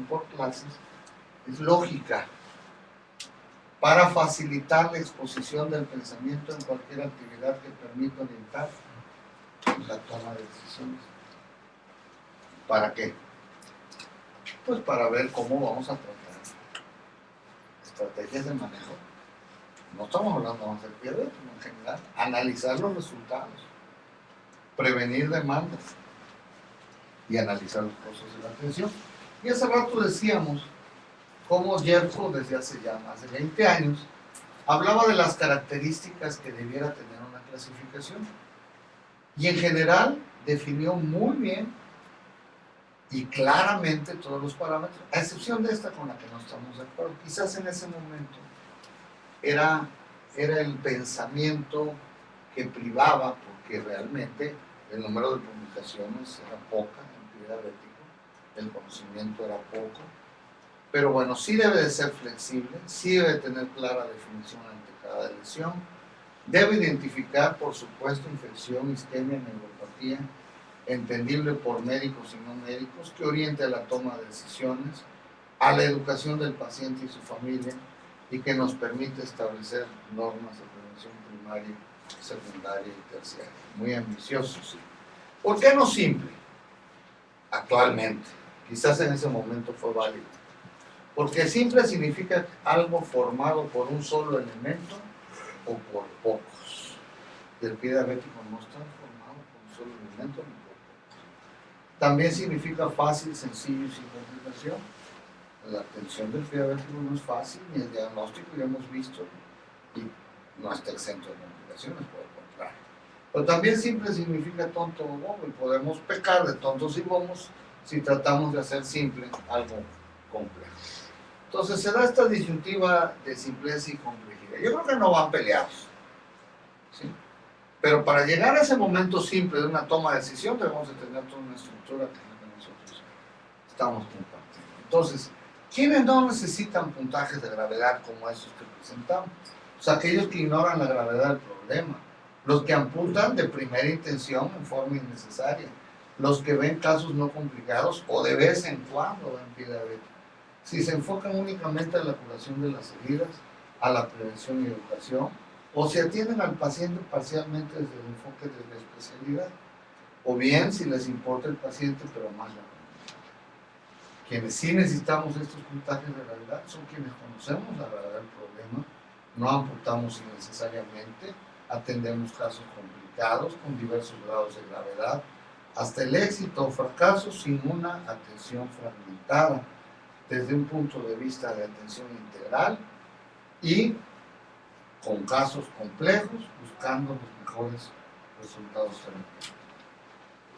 por clases es lógica para facilitar la exposición del pensamiento en cualquier actividad que permita orientar la toma de decisiones. ¿Para qué? Pues para ver cómo vamos a tratar estrategias de manejo. No estamos hablando más del PIB, sino en general. Analizar los resultados, prevenir demandas y analizar los costos de la atención. Y hace rato decíamos cómo Yerko, desde hace ya más de 20 años, hablaba de las características que debiera tener una clasificación. Y en general definió muy bien y claramente todos los parámetros, a excepción de esta con la que no estamos de acuerdo. Quizás en ese momento era el pensamiento que privaba, porque realmente el número de publicaciones era poca en PIB diabético, el conocimiento era poco, pero bueno, sí debe de ser flexible, sí debe de tener clara definición ante cada lesión, debe identificar, por supuesto, infección, isquemia, neuropatía, entendible por médicos y no médicos, que oriente a la toma de decisiones, a la educación del paciente y su familia, y que nos permite establecer normas de prevención primaria, secundaria y terciaria. Muy ambicioso, sí. ¿Por qué no simple? Actualmente. Quizás en ese momento fue válido. Porque simple significa algo formado por un solo elemento o por pocos. Y el pie diabético no está formado por un solo elemento ni por pocos. También significa fácil, sencillo y sin complicación. La atención del pie diabético no es fácil, ni el diagnóstico ya hemos visto, y no está exento de complicaciones, por el contrario. Pero también simple significa tonto o bobo, y podemos pecar de tontos y bobos si tratamos de hacer simple algo complejo. Entonces se da esta disyuntiva de simpleza y complejidad. Yo creo que no van peleados, ¿sí? Pero para llegar a ese momento simple de una toma de decisión debemos de tener toda una estructura que es la que nosotros estamos compartiendo. Entonces, ¿quiénes no necesitan puntajes de gravedad como esos que presentamos? O sea, aquellos que ignoran la gravedad del problema, los que amputan de primera intención en forma innecesaria, los que ven casos no complicados o de vez en cuando ven pie diabético. Si se enfocan únicamente a la curación de las heridas, a la prevención y educación, o si atienden al paciente parcialmente desde el enfoque de la especialidad, o bien si les importa el paciente pero más la comunidad. Quienes sí necesitamos estos puntajes de gravedad son quienes conocemos la gravedad del problema, no amputamos innecesariamente, atendemos casos complicados con diversos grados de gravedad, hasta el éxito o fracaso sin una atención fragmentada, desde un punto de vista de atención integral y con casos complejos, buscando los mejores resultados terapéuticos.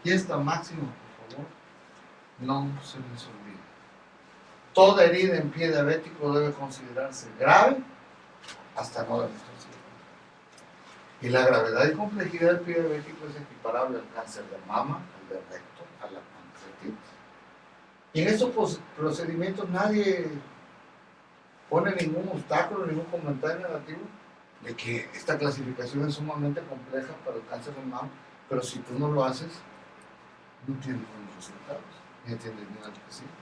Y esta máxima, por favor, no se les olvide. Toda herida en pie diabético debe considerarse grave hasta no demostrarse. Y la gravedad y complejidad del pie diabético es equiparable al cáncer de mama, al de recto, a la pancreatitis. Y en estos procedimientos nadie pone ningún obstáculo, ningún comentario negativo de que esta clasificación es sumamente compleja para el cáncer de mama, pero si tú no lo haces, no tienes buenos resultados, ni atiendes bien al paciente.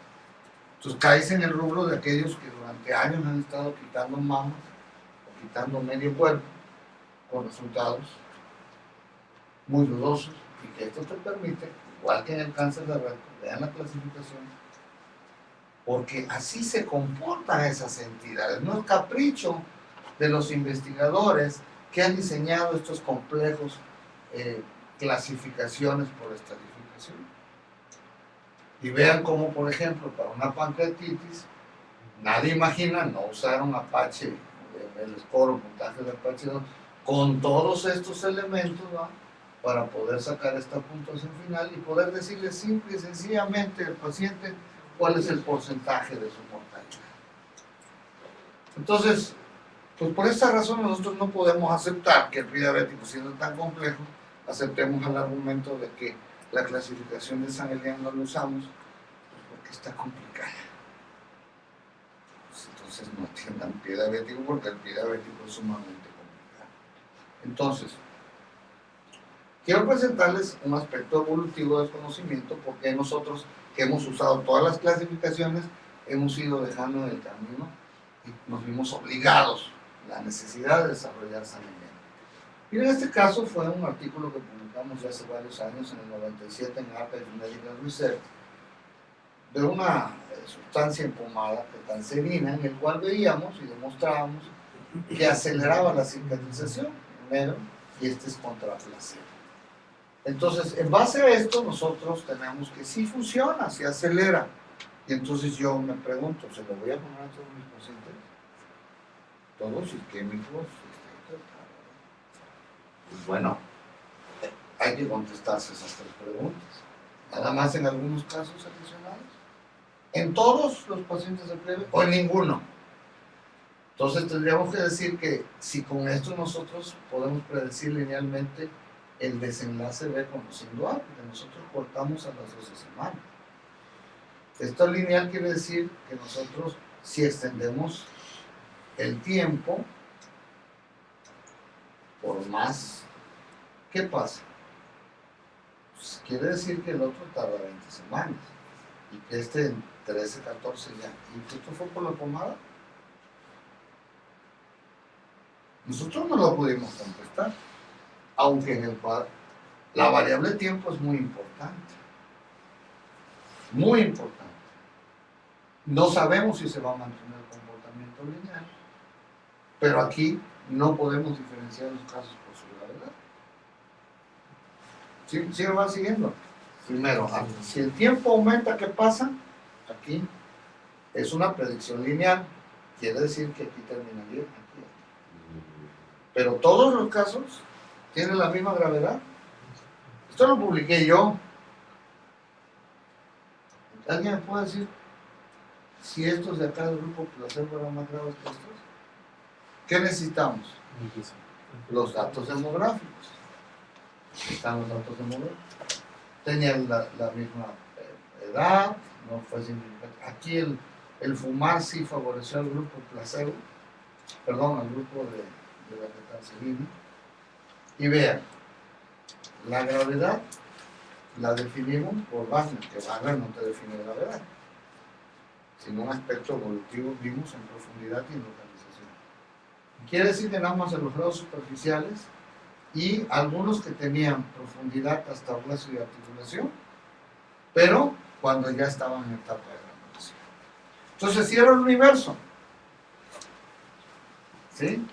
Entonces caes en el rubro de aquellos que durante años han estado quitando mamas o quitando medio cuerpo con resultados muy dudosos, y que esto te permite, igual que en el cáncer de recto, vean la clasificación, porque así se comportan esas entidades, no es capricho de los investigadores que han diseñado estos complejos clasificaciones por estratificación. Y vean cómo, por ejemplo, para una pancreatitis, nadie imagina no usar un Apache, el score o puntaje de Apache 2, con todos estos elementos, ¿no?, para poder sacar esta puntuación final y poder decirle simple y sencillamente al paciente cuál es el porcentaje de su mortalidad. Entonces, pues por esta razón nosotros no podemos aceptar que el pie diabético, siendo tan complejo, aceptemos el argumento de que la clasificación de San Elian no lo usamos porque está complicada. Pues entonces no atiendan pie diabético, porque el pie diabético es sumamente complicado. Entonces, quiero presentarles un aspecto evolutivo del conocimiento, porque nosotros que hemos usado todas las clasificaciones, hemos ido dejando en el camino y nos vimos obligados, la necesidad de desarrollar saneamiento. Y en este caso fue un artículo que publicamos ya hace varios años, en el 97, en Archive Medical Research, de una sustancia empomada, ketanserina, en el cual veíamos y demostrábamos que aceleraba la cicatrización, en negro, y este es contra placebo. Entonces, en base a esto, nosotros tenemos que sí funciona, sí acelera. Y entonces yo me pregunto, ¿se lo voy a poner a todos mis pacientes? Todos isquémicos. Pues bueno, hay que contestarse esas tres preguntas. Nada más en algunos casos adicionales. ¿En todos los pacientes de plebe o en ninguno? Entonces tendríamos que decir que si con esto nosotros podemos predecir linealmente el desenlace B conociendo A, porque nosotros cortamos a las 12 semanas. Esto lineal quiere decir que nosotros, si extendemos el tiempo por más, ¿qué pasa? Pues quiere decir que el otro tarda 20 semanas y que este en 13, 14 ya. ¿Y que esto fue por la pomada? Nosotros no lo pudimos contestar, aunque en el cuadro la variable tiempo es muy importante. Muy importante. No sabemos si se va a mantener el comportamiento lineal, pero aquí no podemos diferenciar los casos por su gravedad. ¿Sí me van siguiendo? Primero, si el tiempo aumenta, ¿qué pasa? Aquí es una predicción lineal, quiere decir que aquí terminaría aquí. Pero todos los casos tienen la misma gravedad. Esto lo publiqué yo. ¿Alguien me puede decir si estos de acá del grupo placebo eran más graves que estos? ¿Qué necesitamos? Los datos demográficos. Están los datos demográficos. Tenían la misma edad, no fue significativo. Aquí el fumar sí favoreció al grupo placebo, perdón, al grupo de la ketanserina. Y vean, la gravedad la definimos por Wagner, que Wagner no te define gravedad, sino un aspecto evolutivo vimos en profundidad y en localización. Quiere decir que nada más en los grados superficiales y algunos que tenían profundidad hasta hueso y articulación, pero cuando ya estaban en etapa de granulación. Entonces, si era el universo, ¿sí?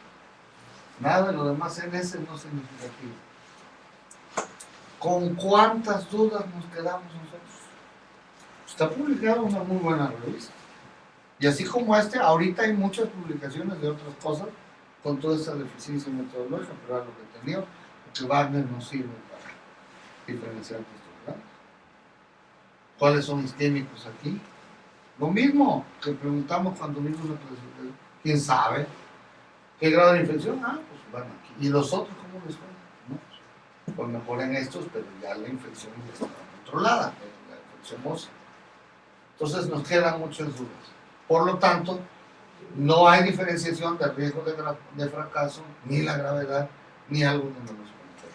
Nada de lo demás en ese no es significativo. ¿Con cuántas dudas nos quedamos nosotros? Está publicado en una muy buena revista. Y así como ahorita hay muchas publicaciones de otras cosas con toda esa deficiencia metodológica, pero era lo que tenía, porque Wagner no sirve para diferenciar estos grados. ¿Cuáles son isquémicos aquí? Lo mismo que preguntamos cuando vimos la clasificación. ¿Quién sabe? ¿Qué grado de infección? Ah, pues bueno, aquí. ¿Y los otros cómo les fue? No, pues mejor en estos, pero ya la infección ya está controlada, la infección ósea. Entonces nos quedan muchas dudas. Por lo tanto, no hay diferenciación del riesgo de fracaso, ni la gravedad, ni algo que no nos controle.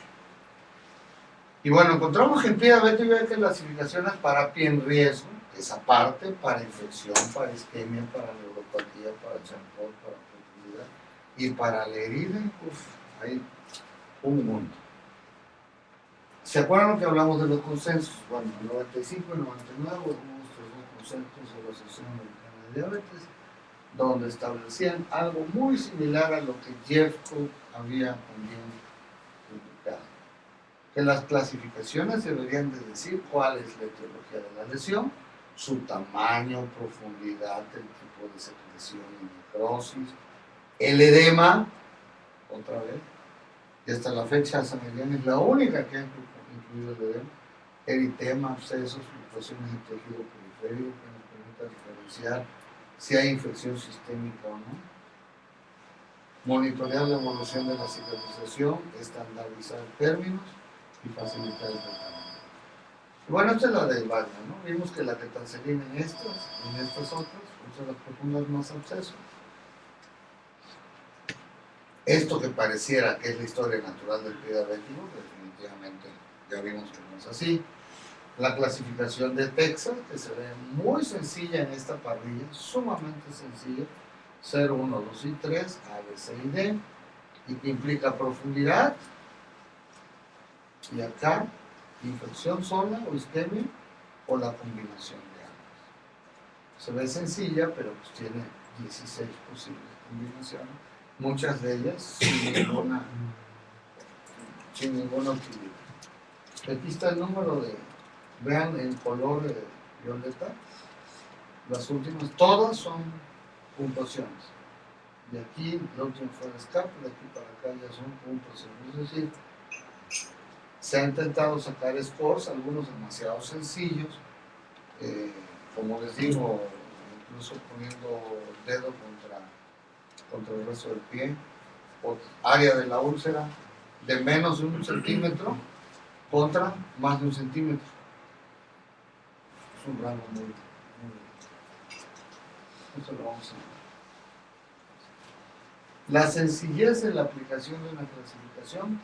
Y bueno, encontramos que en pie diabético hay clasificaciones para pie en riesgo, esa parte, para infección, para isquemia, para neuropatía, para champón, para profundidad, y para la herida, hay un mundo. ¿Se acuerdan que hablamos de los consensos? Bueno, en 95 y 99 hubo nuestros dos consensos de la Asociación Americana de Diabetes, donde establecían algo muy similar a lo que Jeffco había también publicado. Que las clasificaciones deberían de decir cuál es la etiología de la lesión, su tamaño, profundidad, el tipo de secreción y necrosis, el edema, otra vez, y hasta la fecha San Emiliano es la única que ha incluido el edema, eritema, abscesos, fluctuaciones del tejido periférico que nos permita diferenciar si hay infección sistémica o no, monitorear la evolución de la cicatrización, estandarizar términos y facilitar el tratamiento. Bueno, esta es la del Wagner, ¿no? Vimos que la ketanserina en estas otras, son las profundas más abscesos. Esto que pareciera que es la historia natural del pie diabético, definitivamente ya vimos que no es así. La clasificación de Texas, que se ve muy sencilla en esta parrilla, sumamente sencilla, 0, 1, 2 y 3, A, B, C y D, y que implica profundidad, y acá, infección sola o isquemia, o la combinación de ambas. Se ve sencilla, pero pues tiene 16 posibles combinaciones, muchas de ellas sin ninguna utilidad. Aquí está el número de, vean en color violeta, las últimas, todas son puntuaciones. De aquí, la última fue el escape, de aquí para acá ya son puntuaciones. Es decir, se ha intentado sacar scores, algunos demasiado sencillos, como les digo, incluso poniendo el dedo contra el resto del pie, o área de la úlcera de menos de 1 centímetro contra más de 1 centímetro. Es un rango muy eso lo vamos a ver. La sencillez de la aplicación de una clasificación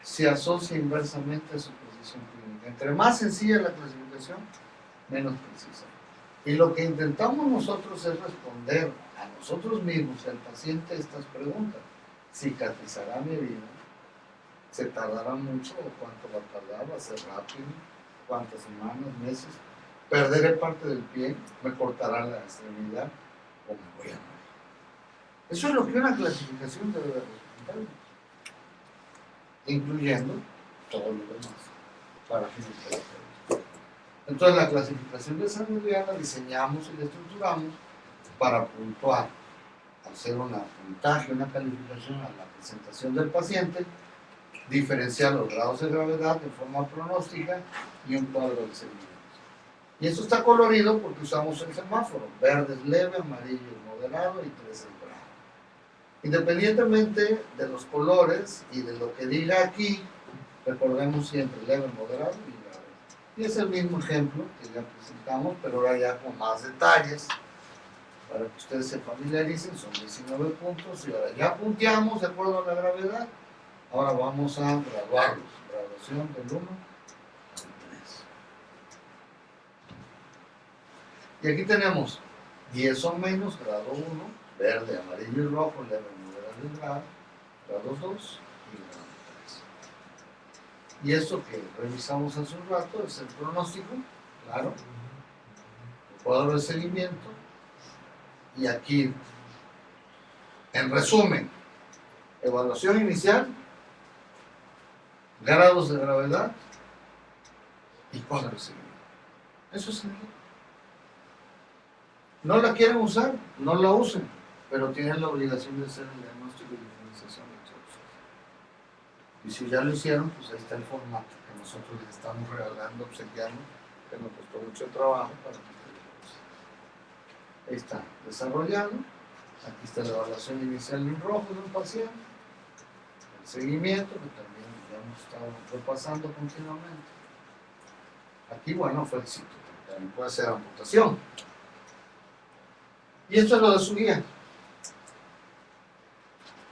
se asocia inversamente a su precisión clínica. Entre más sencilla la clasificación, menos precisa. Y lo que intentamos nosotros es responder a nosotros mismos, al paciente, estas preguntas. ¿Cicatrizará mi herida? ¿Se tardará mucho o cuánto va a tardar? ¿Va a ser rápido? ¿Cuántas semanas, meses? ¿Perderé parte del pie? ¿Me cortará la extremidad? ¿O me voy a morir? Eso es lo que una clasificación debe responder, incluyendo todo lo demás para fines terapéuticos. Entonces la clasificación de salud la diseñamos y la estructuramos para puntuar, hacer una puntaje, una calificación a la presentación del paciente, diferenciar los grados de gravedad de forma pronóstica y un cuadro de seguimiento. Y esto está colorido porque usamos el semáforo, verde es leve, amarillo es moderado y 3 es grave. Independientemente de los colores y de lo que diga aquí, recordemos siempre leve, moderado y grave. Y es el mismo ejemplo que ya presentamos, pero ahora ya con más detalles, para que ustedes se familiaricen. Son 19 puntos y ahora ya punteamos de acuerdo a la gravedad. Ahora vamos a graduarlos. Graduación del 1 al 3. Y aquí tenemos 10 o menos, grado 1, verde, amarillo y rojo, leve, moderado y grave, grado 2 y grado 3. Y esto que revisamos hace un rato es el pronóstico, claro, el cuadro de seguimiento, y aquí, en resumen, evaluación inicial, grados de gravedad y cuadro de seguimiento. Eso es el. No la quieren usar, no la usen, pero tienen la obligación de hacer el diagnóstico y diferenciación de todos. Y si ya lo hicieron, pues ahí está el formato que nosotros les estamos regalando, obsequiando, que nos costó mucho trabajo para que ustedes lo usen. Ahí está, desarrollado. Aquí está la evaluación inicial en rojo de un paciente, el seguimiento, que también ya hemos estado repasando continuamente. Aquí, bueno, fue éxito, también puede ser amputación. Y esto es lo de su guía.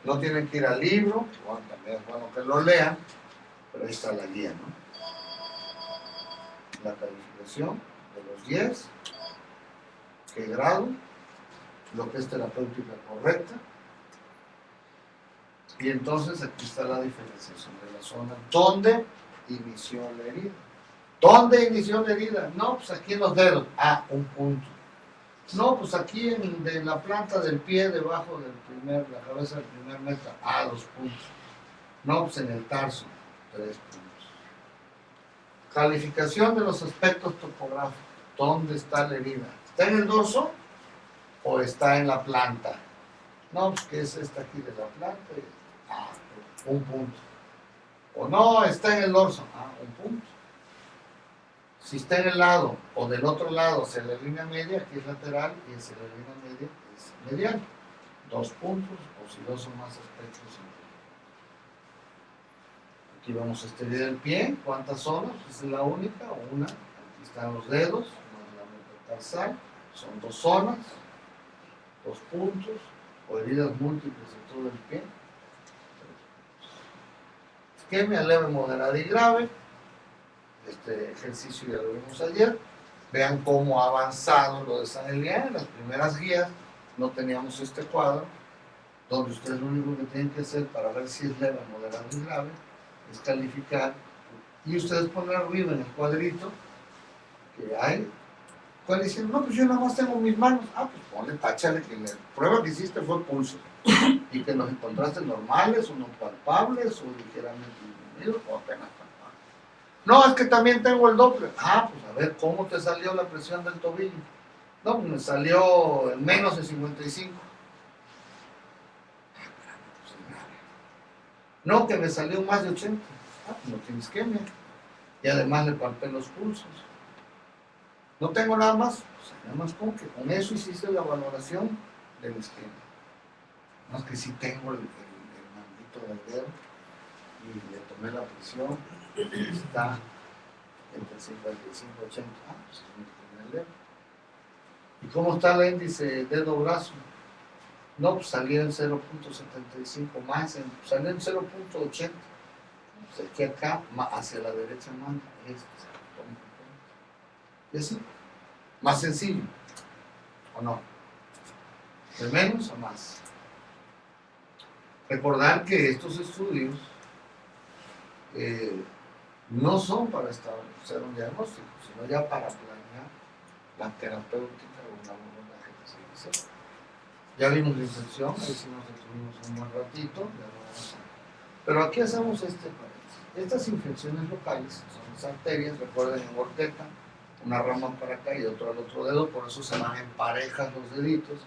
No tienen que ir al libro, bueno, también es bueno que lo lean, pero ahí está la guía, ¿no? La calificación de los 10, qué grado, lo que es terapéutica correcta, y entonces aquí está la diferenciación de la zona. ¿Dónde inició la herida? ¿Dónde inició la herida? No, pues aquí en los dedos. Ah, un punto. No, pues aquí en la planta del pie, debajo del la cabeza del primer meta. Ah, 2 puntos. No, pues en el tarso. 3 puntos. Calificación de los aspectos topográficos. ¿Dónde está la herida? ¿Está en el dorso o está en la planta? No, pues que es esta aquí de la planta. Ah, 1 punto. O no, está en el dorso. Ah, 1 punto. Si está en el lado o del otro lado hacia la línea media, aquí es lateral, y hacia la línea media es medial. 2 puntos, o si 2 son más aspectos. Aquí vamos a esterilizar del pie. ¿Cuántas zonas? Esa es la única, o una. Aquí están los dedos, la metatarsal. Son 2 zonas, 2 puntos, o heridas múltiples de todo el pie. Isquemia leve, moderada y grave. este ejercicio ya lo vimos ayer. Vean cómo ha avanzado lo de San Elián. En las primeras guías no teníamos este cuadro, donde ustedes lo único que tienen que hacer para ver si es leve, moderado y grave es calificar, y ustedes ponen arriba en el cuadrito que hay, cuál diciendo, no, pues yo nada más tengo mis manos. Ah, pues ponle, táchale que la prueba que hiciste fue pulso y que los encontraste normales o no palpables o ligeramente disminuidos o apenas palpables. No, es que también tengo el Doppler. Ah, pues a ver, ¿cómo te salió la presión del tobillo? No, pues me salió en menos de 55. No, que me salió más de 80. Ah, pues no tiene isquemia. Y además le palpé los pulsos. No tengo nada más. Pues nada más con que con eso hiciste la valoración del isquemia. Más que sí tengo el mandito del dedo y le tomé la presión. Está entre 55 y 80. Ah, pues es un isquemia del dedo. ¿Y cómo está el índice dedo-brazo? No, pues salió en 0.75 más, salió en 0.80. Pues aquí acá, hacia la derecha manda y así, más sencillo, ¿o no? ¿De menos o más? Recordar que estos estudios no son para hacer un diagnóstico, sino ya para planear la terapéutica o un abordaje que se dice. Ya vimos la inserción, ahí sí nos detuvimos un buen ratito, pero aquí hacemos este paréntesis. Estas infecciones locales son las arterias, recuerden en Ortega, una rama para acá y otra al otro dedo, por eso se van en parejas los deditos.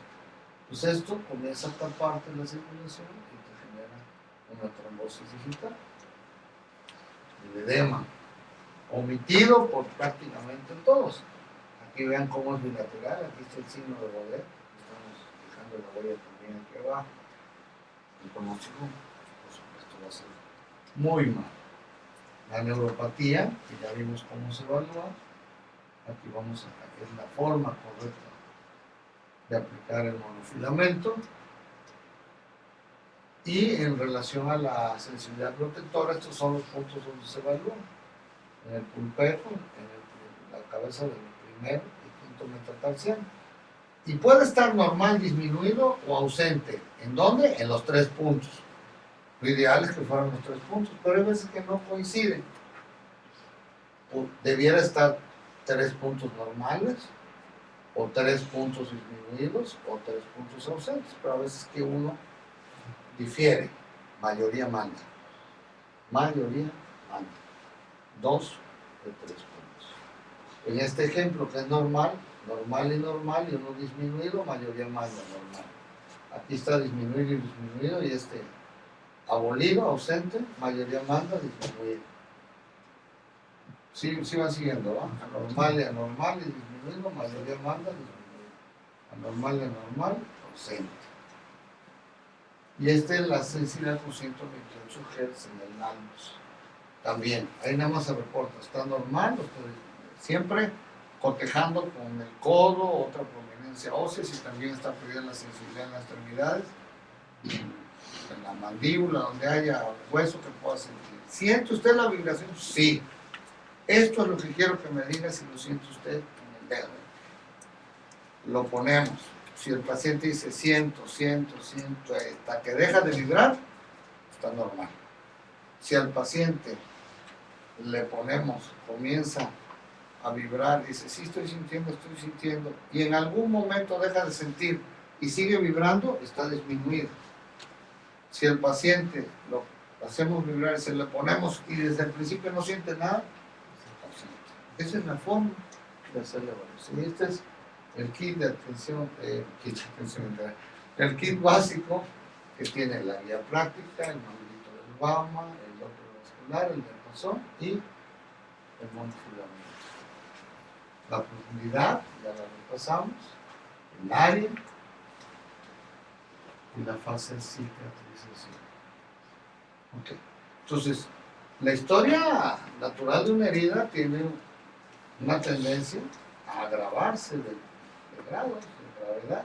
Pues esto comienza a taparte la circulación y te genera una trombosis digital. El edema, omitido por prácticamente todos. Aquí vean cómo es bilateral, aquí está el signo de Godet, estamos dejando la huella también aquí abajo. El pronóstico, por supuesto, va a ser muy mal. La neuropatía, que ya vimos cómo se evalúa, aquí vamos a ver la forma correcta de aplicar el monofilamento. Y en relación a la sensibilidad protectora, estos son los puntos donde se evalúan. En el pulpejo, en la cabeza del primer y quinto metatarsiano. Y puede estar normal, disminuido o ausente. ¿En dónde? En los 3 puntos. Lo ideal es que fueran los 3 puntos, pero hay veces que no coinciden. Debiera estar 3 puntos normales, o 3 puntos disminuidos, o 3 puntos ausentes, pero a veces que uno difiere. Mayoría manda. Mayoría manda. 2 de 3 puntos. En este ejemplo, que es normal, normal y uno disminuido, mayoría manda normal. Aquí está disminuido y disminuido, y este abolido, ausente, mayoría manda, disminuido. Sí van siguiendo, ¿va? Anormal y anormal y disminuido, mayoría manda, disminuido. Anormal y anormal, ausente. Y esta es la sensibilidad con 128 Hz en el nanos. También, ahí nada más se reporta, está normal, siempre cotejando con el codo, otra prominencia ósea, si también está perdida la sensibilidad en las extremidades, en la mandíbula, donde haya hueso que pueda sentir. ¿Siente usted la vibración? Sí. Esto es lo que quiero que me diga si lo siente usted en el dedo. Lo ponemos. Si el paciente dice siento, hasta que deja de vibrar, está normal. Si al paciente le ponemos, comienza a vibrar, dice sí estoy sintiendo, y en algún momento deja de sentir y sigue vibrando, está disminuido. Si el paciente lo hacemos vibrar y se le ponemos y desde el principio no siente nada, esa es la forma de hacer la evaluación. Y este es el kit de atención, el kit básico que tiene la guía práctica, el manualito del BAMA, el Doppler vascular, el diapasón y el monofilamento. La profundidad, ya la repasamos, el área y la fase de cicatrización. Okay. Entonces, la historia natural de una herida tiene una tendencia a agravarse de grados, de gravedad,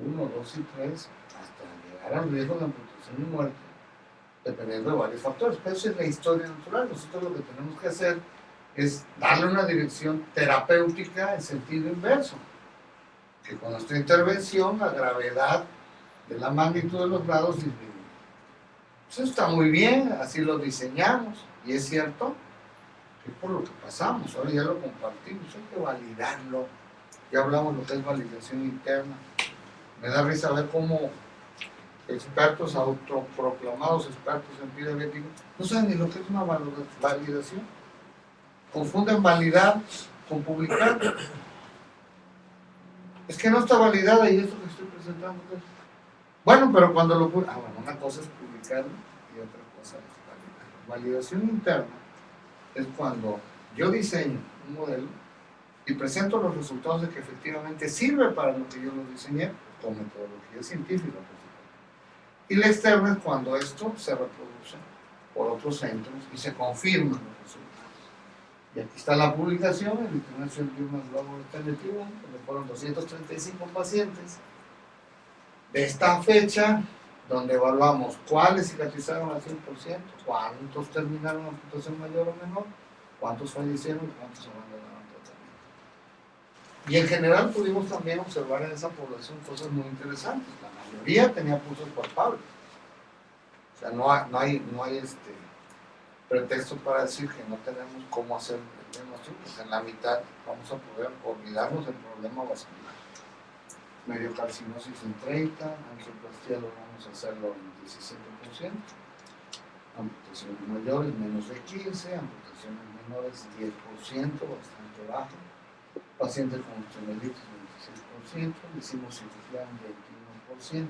1, 2 y 3, hasta llegar al riesgo de amputación y muerte, dependiendo de varios factores. Pero esa es la historia natural. Nosotros lo que tenemos que hacer es darle una dirección terapéutica en sentido inverso, que con nuestra intervención la gravedad de la magnitud de los grados disminuye. Eso está muy bien, así lo diseñamos, y es cierto que por lo que pasamos, ahora ya lo compartimos, hay que validarlo. Ya hablamos de lo que es validación interna. Me da risa ver cómo expertos, autoproclamados expertos en bioética, no saben ni lo que es una validación. Confunden validar con publicar. Es que no está validada y esto que estoy presentando. Bueno, pero cuando lo bueno, una cosa es publicarlo y otra cosa es validar. Validación interna es cuando yo diseño un modelo y presento los resultados de que efectivamente sirve para lo que yo lo diseñé, con metodología científica. Y la externa es cuando esto se reproduce por otros centros y se confirman los resultados. Y aquí está la publicación en el International Journal Global Alternative, donde fueron 235 pacientes de esta fecha, donde evaluamos cuáles cicatrizaron al 100%, cuántos terminaron la amputación mayor o menor, cuántos fallecieron y cuántos abandonaron tratamiento. Y en general pudimos también observar en esa población cosas muy interesantes. La mayoría tenía pulsos palpables. O sea, no hay pretexto para decir que no tenemos cómo hacer el diagnóstico, pues en la mitad vamos a poder olvidarnos del problema vascular. Mediocarcinosis en 30%, angioplastia lo vamos a hacerlo en 17%, amputaciones mayores menos de 15%, amputaciones menores 10%, bastante bajo, pacientes con osteomielitis 26%, hicimos cirugía en 21%,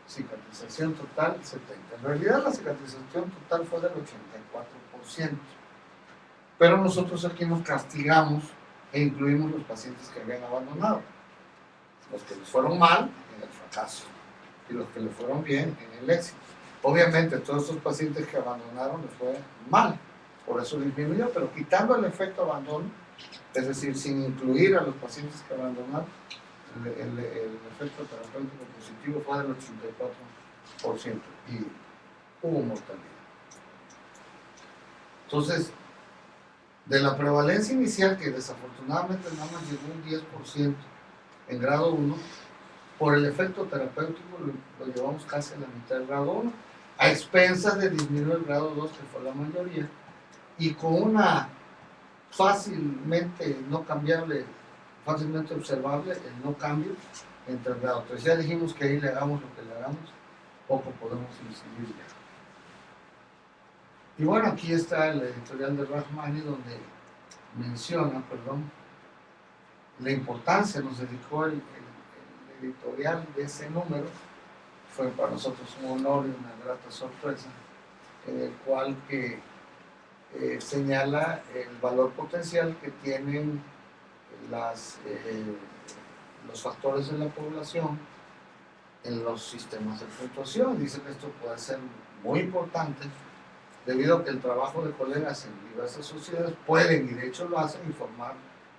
cicatrización total 70%. En realidad la cicatrización total fue del 84%, pero nosotros aquí nos castigamos e incluimos los pacientes que habían abandonado, los que les fueron mal en el fracaso y los que les fueron bien en el éxito. Obviamente todos estos pacientes que abandonaron les fue mal, por eso disminuyó, pero quitando el efecto abandono, es decir, sin incluir a los pacientes que abandonaron, el efecto terapéutico positivo fue del 84% y hubo mortalidad. Entonces, de la prevalencia inicial, que desafortunadamente nada más llegó un 10% en grado 1, por el efecto terapéutico lo llevamos casi a la mitad del grado 1, a expensas de disminuir el grado 2, que fue la mayoría, y con una fácilmente no cambiable, fácilmente observable el no cambio entre el grado 3. Ya dijimos que ahí le hagamos lo que le hagamos, poco podemos incidir ya. Y bueno, aquí está el editorial de Rahmani, donde menciona, la importancia, nos dedicó el editorial de ese número, fue para nosotros un honor y una grata sorpresa, en el cual que señala el valor potencial que tienen los factores de la población en los sistemas de puntuación. Dice que esto puede ser muy importante debido a que el trabajo de colegas en diversas sociedades pueden, y de hecho lo hacen, informar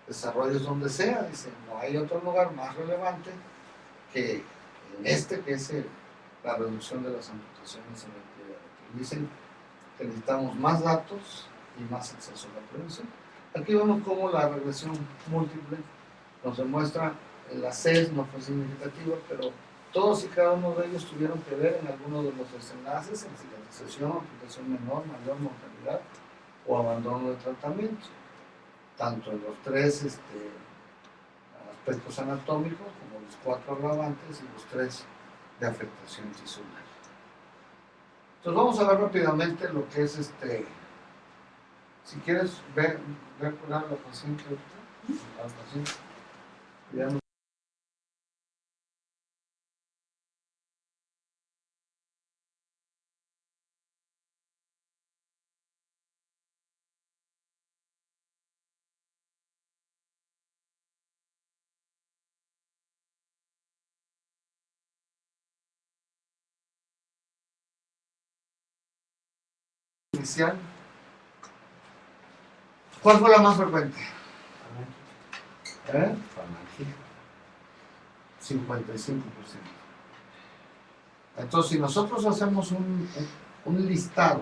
desarrollos donde sea. Dice, no hay otro lugar más relevante que en este, que es la reducción de las amputaciones en la actividad. Dicen que necesitamos más datos y más acceso a la prevención. Aquí vemos cómo la regresión múltiple nos demuestra, la CES no fue significativa, pero todos y cada uno de ellos tuvieron que ver en alguno de los desenlaces, en cicatrización, amputación menor, mayor mortalidad o abandono de tratamiento, tanto en los tres aspectos anatómicos como los 4 agravantes y los 3 de afectación tisular. Entonces vamos a ver rápidamente lo que es si quieres ver curar a la paciente, ya no. Inicial. ¿Cuál fue la más frecuente? 55%. Entonces, si nosotros hacemos un listado,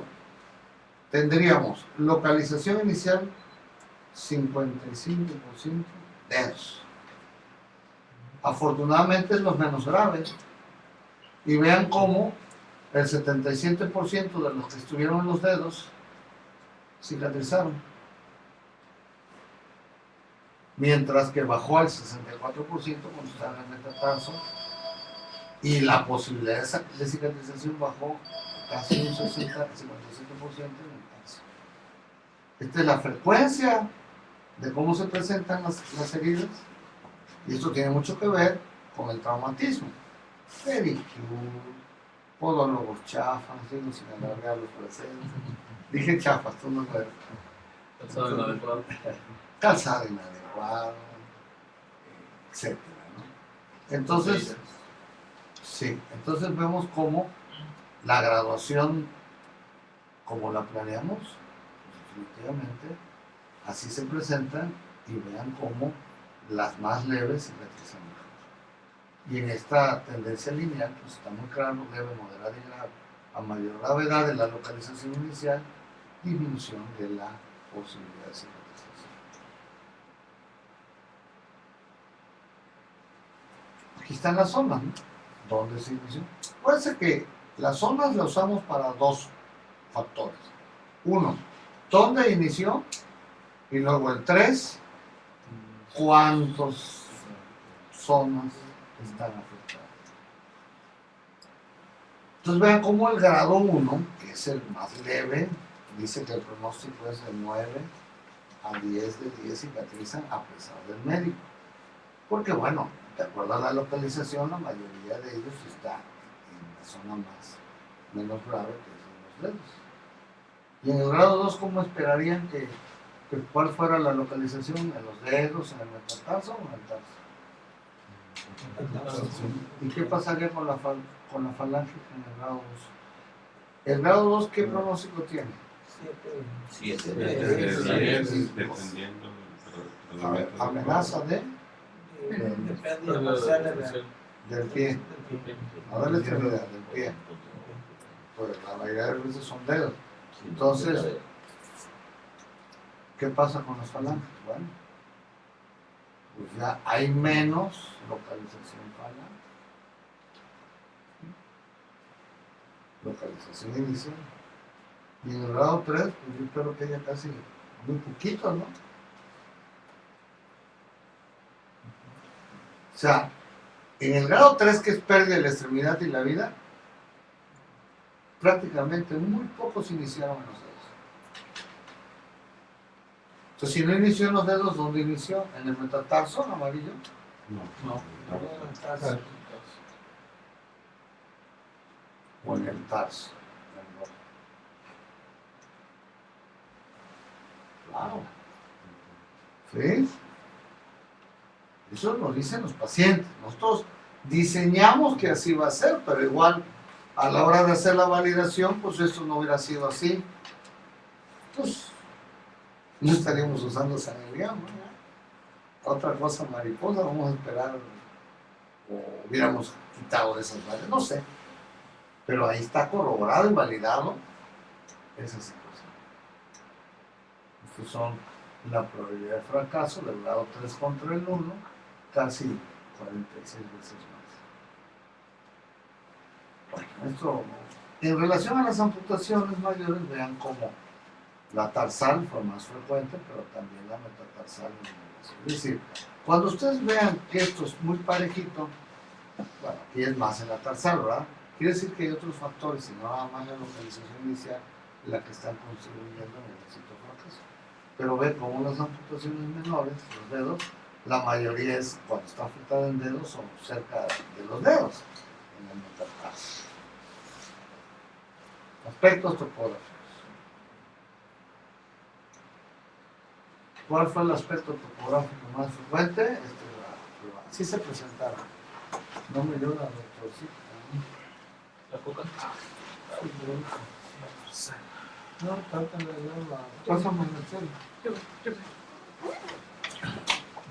tendríamos localización inicial 55% dedos. Afortunadamente es los menos graves. Y vean cómo el 77% de los que estuvieron en los dedos cicatrizaron, mientras que bajó al 64% cuando estaba en el metatarso, y la posibilidad de cicatrización bajó casi un 57% en el tarso. Esta es la frecuencia de cómo se presentan las heridas, y esto tiene mucho que ver con el traumatismo. Pedicure, podólogos chafas, digo sin alargar los presentes. Dije chafas, tú no sabes. Calzado inadecuado. Calzado inadecuado, etc. ¿no? Entonces, sí, entonces vemos cómo la graduación, como la planeamos, pues definitivamente, así se presentan, y vean cómo las más leves cicatrizan mejor. Y en esta tendencia lineal, pues está muy claro, leve, moderada y grave. A mayor gravedad de la localización inicial, disminución de la posibilidad de cicatrización. Aquí están las zonas, ¿no? ¿Dónde se inició? Acuérdense que las zonas las usamos para dos factores. Uno, ¿dónde inició? Y luego el 3, ¿cuántas zonas están afectadas? Entonces vean cómo el grado 1, que es el más leve, dice que el pronóstico es de 9 a 10 de 10 cicatrizan a pesar del médico. Porque bueno, de acuerdo a la localización, la mayoría de ellos está en la zona menos grave, que es en los dedos. Y en el grado 2, ¿cómo esperarían que cuál fuera la localización? ¿En los dedos, en el metatarso o en el tarso? ¿Y qué pasaría con la falange en el grado 2? ¿El grado 2 qué pronóstico tiene? 7 dependiendo A ver, amenaza del pie. A ver la extremidad del pie. Pues la mayoría de veces son dedos. Entonces, ¿qué pasa con las falanges? Bueno, pues ya hay menos localización falange. Localización inicial. Y en el grado 3, pues yo espero que haya casi muy poquito, ¿no? O sea, en el grado 3, que es pérdida de la extremidad y la vida, prácticamente muy pocos iniciaron en los dedos. Entonces, si no inició en los dedos, ¿dónde inició? ¿En el metatarso, amarillo? No. O en el tarso. Claro. ¿Sí? Eso nos dicen los pacientes. Nosotros diseñamos que así va a ser, pero igual a la hora de hacer la validación, pues esto no hubiera sido así. Pues no estaríamos usando sanidad, ¿no? Otra cosa mariposa, vamos a esperar, o hubiéramos quitado de esas varias, no sé. Pero ahí está corroborado y validado esa situación. Estos son la probabilidad de fracaso del grado 3 contra el 1, casi 46 veces más. Bueno, esto, en relación a las amputaciones mayores, vean cómo la tarsal fue más frecuente, pero también la metatarsal. Es decir, cuando ustedes vean que esto es muy parejito, bueno, aquí es más en la tarsal, ¿verdad? Quiere decir que hay otros factores, y no nada más la localización inicial, la que están contribuyendo en el éxito fracaso. Pero ve cómo las amputaciones menores, los dedos, la mayoría es cuando está afectada en dedos o cerca de los dedos, en el metatarso. Aspectos topográficos. ¿Cuál fue el aspecto topográfico más frecuente? Sí se presentaron. No me ayuda, doctorcito. La coca. No, trátale de la... Pásame el cel.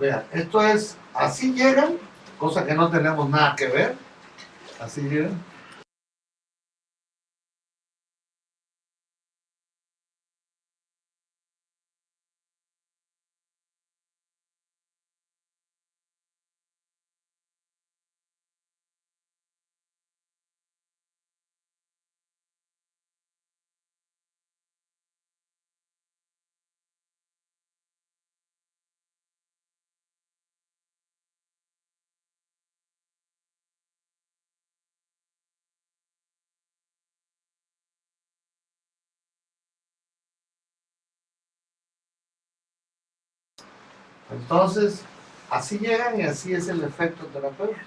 Vean, esto es, así llegan, cosa que no tenemos nada que ver, así llegan. Entonces, así llegan y así es el efecto terapéutico.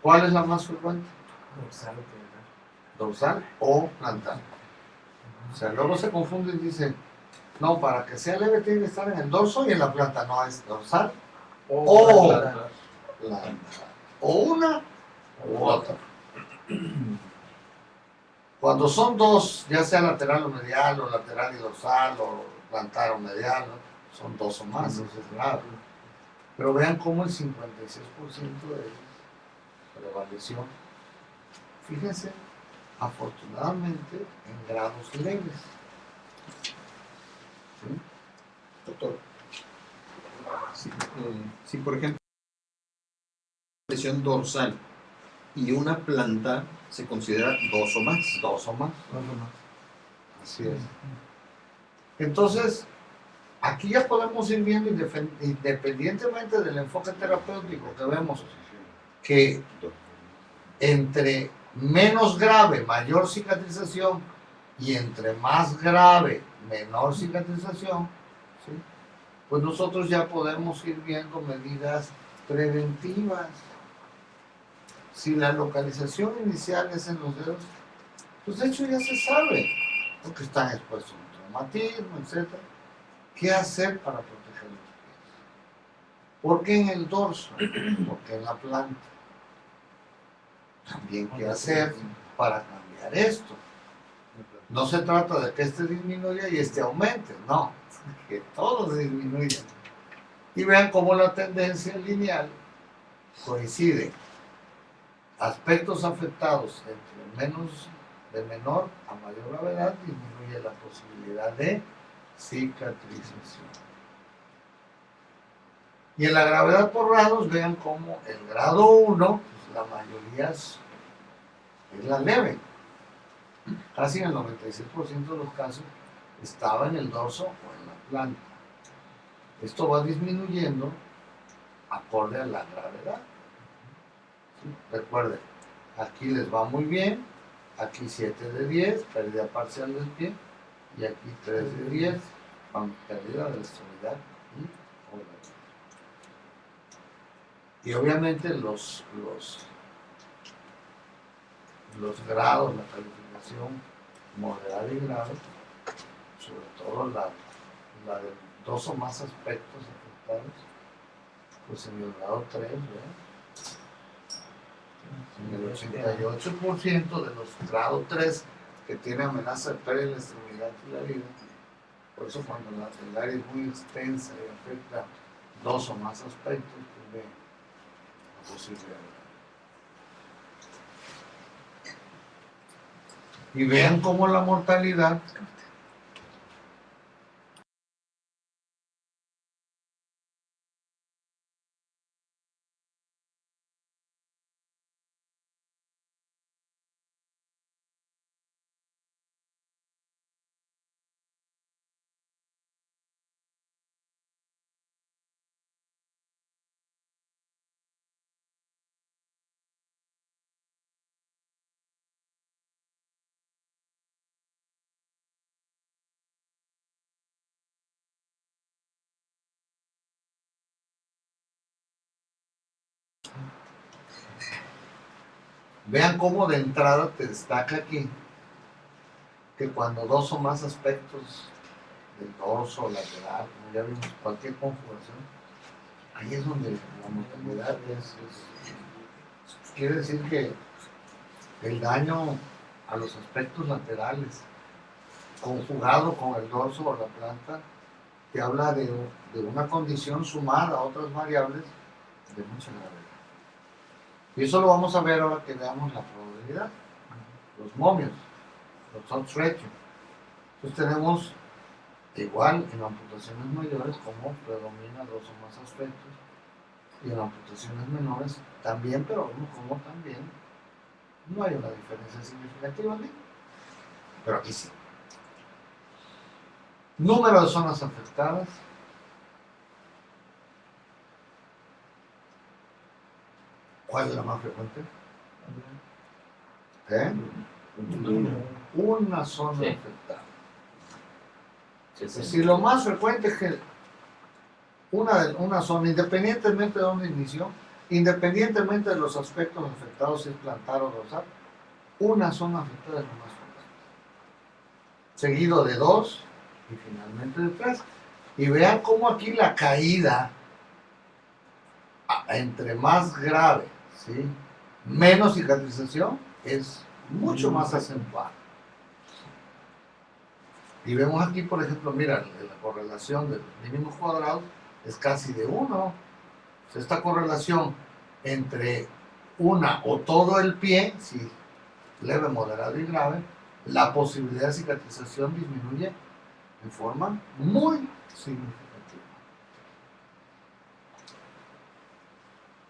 ¿Cuál es la más frecuente? Dorsal o plantar. O sea, luego se confunde y dice, no, para que sea leve tiene que estar en el dorso y en la planta. No, es dorsal o planta. O una u otra. Cuando son dos, ya sea lateral o medial, o lateral y dorsal, o plantar o medial, ¿no? Son dos o más, eso es grave. Pero vean cómo el 56% de ellos prevaleció. Fíjense, afortunadamente, en grados leves. ¿Sí? Doctor, si por ejemplo lesión dorsal y una planta se considera dos o más. Dos o más. Así es. Entonces, aquí ya podemos ir viendo, independientemente del enfoque terapéutico que vemos, que entre menos grave, mayor cicatrización, y entre más grave, menor cicatrización, ¿sí? Pues nosotros ya podemos ir viendo medidas preventivas. Si la localización inicial es en los dedos, pues de hecho ya se sabe, porque están expuestos a un traumatismo, etc. ¿Qué hacer para proteger los pies? ¿Por qué en el dorso? ¿Por qué en la planta? También qué hacer para cambiar esto. No se trata de que este disminuya y este aumente, no, que todos disminuyan. Y vean cómo la tendencia lineal coincide. Aspectos afectados de menor a mayor gravedad disminuye la posibilidad de cicatrización. Y en la gravedad por grados, vean cómo el grado 1, pues la mayoría es la leve. Casi en el 96% de los casos estaba en el dorso o en la planta. Esto va disminuyendo acorde a la gravedad. ¿Sí? Recuerden, aquí les va muy bien, aquí 7 de 10, pérdida parcial del pie, y aquí 3 de 10, con pérdida de la extremidad y orgánica. Y obviamente los grados, la calificación moderada y grave, sobre todo la de dos o más aspectos afectados, pues en el grado 3, ¿verdad? En el 88% de los grado 3 que tiene amenaza de pérdida de la extremidad y la vida, por eso cuando el área es muy extensa y afecta dos o más aspectos, pues ve la posibilidad. Y vean cómo la mortalidad vean cómo de entrada te destaca aquí que cuando dos o más aspectos del dorso, lateral, como ya vimos, cualquier conjugación, ahí es donde la mortalidad quiere decir que el daño a los aspectos laterales, conjugado con el dorso o la planta, te habla de una condición sumada a otras variables de mucha gravedad. Y eso lo vamos a ver ahora que veamos la probabilidad. Los momios, los outstretching. Entonces tenemos igual en amputaciones mayores como predomina dos o más aspectos, y en amputaciones menores también, pero vemos como también no hay una diferencia significativa aquí, pero aquí sí. Número de zonas afectadas. ¿Cuál es la más frecuente? Una zona afectada. Es decir, lo más frecuente es que una zona, independientemente de dónde inició, independientemente de los aspectos afectados, si es plantar o dorsal, una zona afectada es lo más fuerte. Seguido de 2 y finalmente de 3. Y vean cómo aquí la caída, entre más grave, ¿sí?, menos cicatrización, es mucho más acentuada. Y vemos aquí, por ejemplo, mira, la correlación de los mínimos cuadrados es casi de 1. Esta correlación entre una o todo el pie, si leve, moderado y grave, la posibilidad de cicatrización disminuye de forma muy significativa.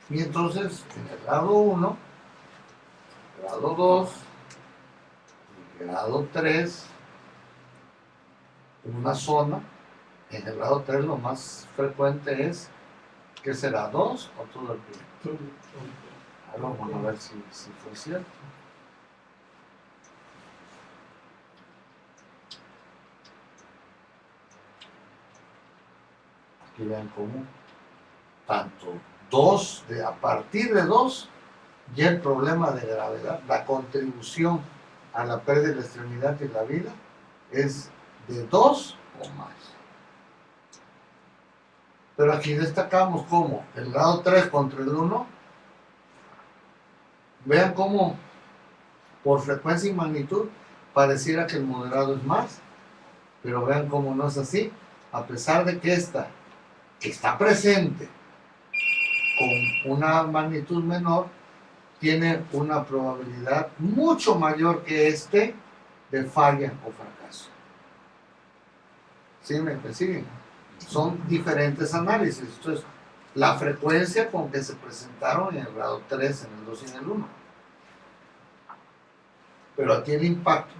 Y entonces, en el grado 1, grado 2, y grado 3, una zona, en el grado 3 lo más frecuente es, ¿qué será? 2 o todo el pie. Ahora vamos a ver si fue cierto. Aquí vean cómo tanto 2, a partir de 2, ya el problema de gravedad, la contribución a la pérdida de la extremidad y la vida es de 2 o más. Pero aquí destacamos cómo el grado 3 contra el 1, vean cómo por frecuencia y magnitud pareciera que el moderado es más, pero vean cómo no es así, a pesar de que esta que está presente con una magnitud menor, tiene una probabilidad mucho mayor que este de falla o fracaso. ¿Sí me siguen? Son diferentes análisis. Entonces, la frecuencia con que se presentaron en el grado 3, en el 2 y en el 1. Pero aquí el impacto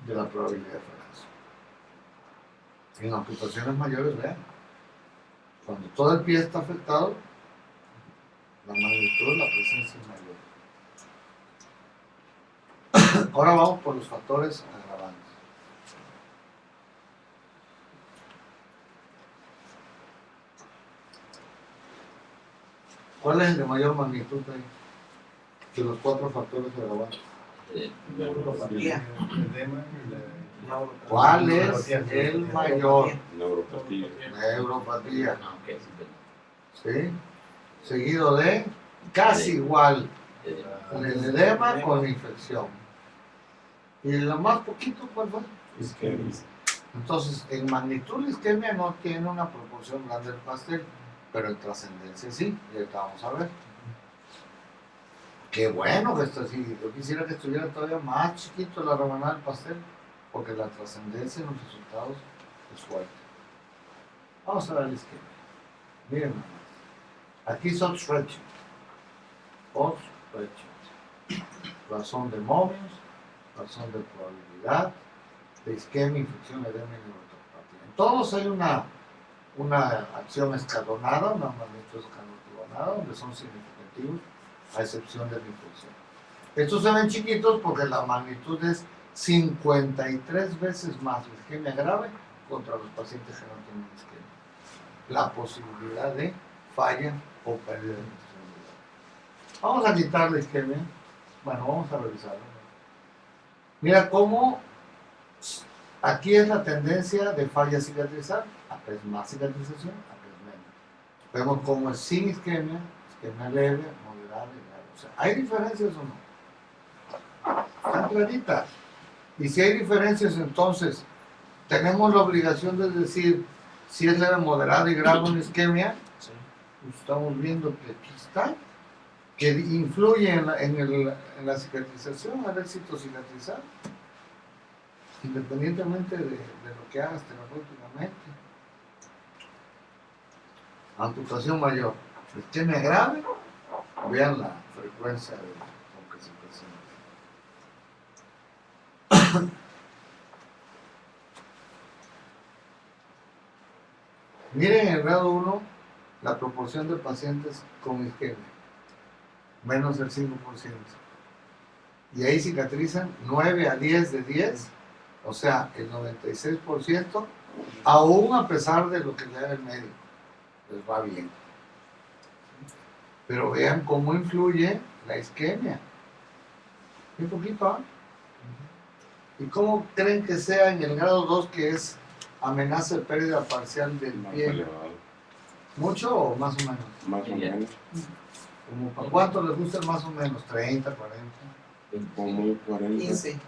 de la probabilidad de fracaso. En amputaciones mayores, vean, cuando todo el pie está afectado, la magnitud de la presencia es mayor. Ahora vamos por los factores agravantes. ¿Cuál es el de mayor magnitud ahí? De los 4 factores agravantes. Neuropatía. ¿Cuál es el mayor? Neuropatía. Neuropatía. ¿Sí? Seguido de casi igual el edema con la infección. Y lo más poquito, ¿cuál fue? Isquemia. Entonces, en magnitud la isquemia no tiene una proporción grande del pastel, pero en trascendencia sí, y ahorita vamos a ver. Qué bueno que está así. Yo quisiera que estuviera todavía más chiquito la rebanada del pastel, porque la trascendencia en los resultados es fuerte. Vamos a ver la isquemia. Miren nada más. Aquí son stretching. Razón de momios, razón de probabilidad, de isquemia, infección, edema y neuropatía. En todos hay una acción escalonada, una magnitud escalonada, donde son significativos, a excepción de la infección. Estos se ven chiquitos porque la magnitud es 53 veces más la isquemia grave contra los pacientes que no tienen isquemia. La posibilidad de falla o pérdida de extremidad. Vamos a quitar la isquemia. Bueno, vamos a revisarlo. Mira cómo aquí es la tendencia de falla cicatrizar. Acá es más cicatrización, acá es menos. Vemos cómo es sin isquemia, isquemia leve, moderada y grave. O sea, ¿hay diferencias o no? Están claritas. Y si hay diferencias, entonces tenemos la obligación de decir si es leve, moderada y grave una isquemia. Estamos viendo que aquí está, que influye en la cicatrización, al éxito cicatrizar, independientemente de lo que hagas terapéuticamente. Amputación mayor, isquemia grave, vean la frecuencia con que se presenta. Miren en el grado 1 la proporción de pacientes con isquemia, menos del 5%. Y ahí cicatrizan 9 a 10 de 10, o sea, el 96%, aún a pesar de lo que le da el médico. les va bien. Pero vean cómo influye la isquemia. Un poquito, ¿ah? ¿Y cómo creen que sea en el grado 2, que es amenaza de pérdida parcial del Más pie? elevado. ¿Mucho o más o menos? Más o menos. ¿Como para cuánto les gusta el más o menos? ¿30, 40? Como un 40. 15.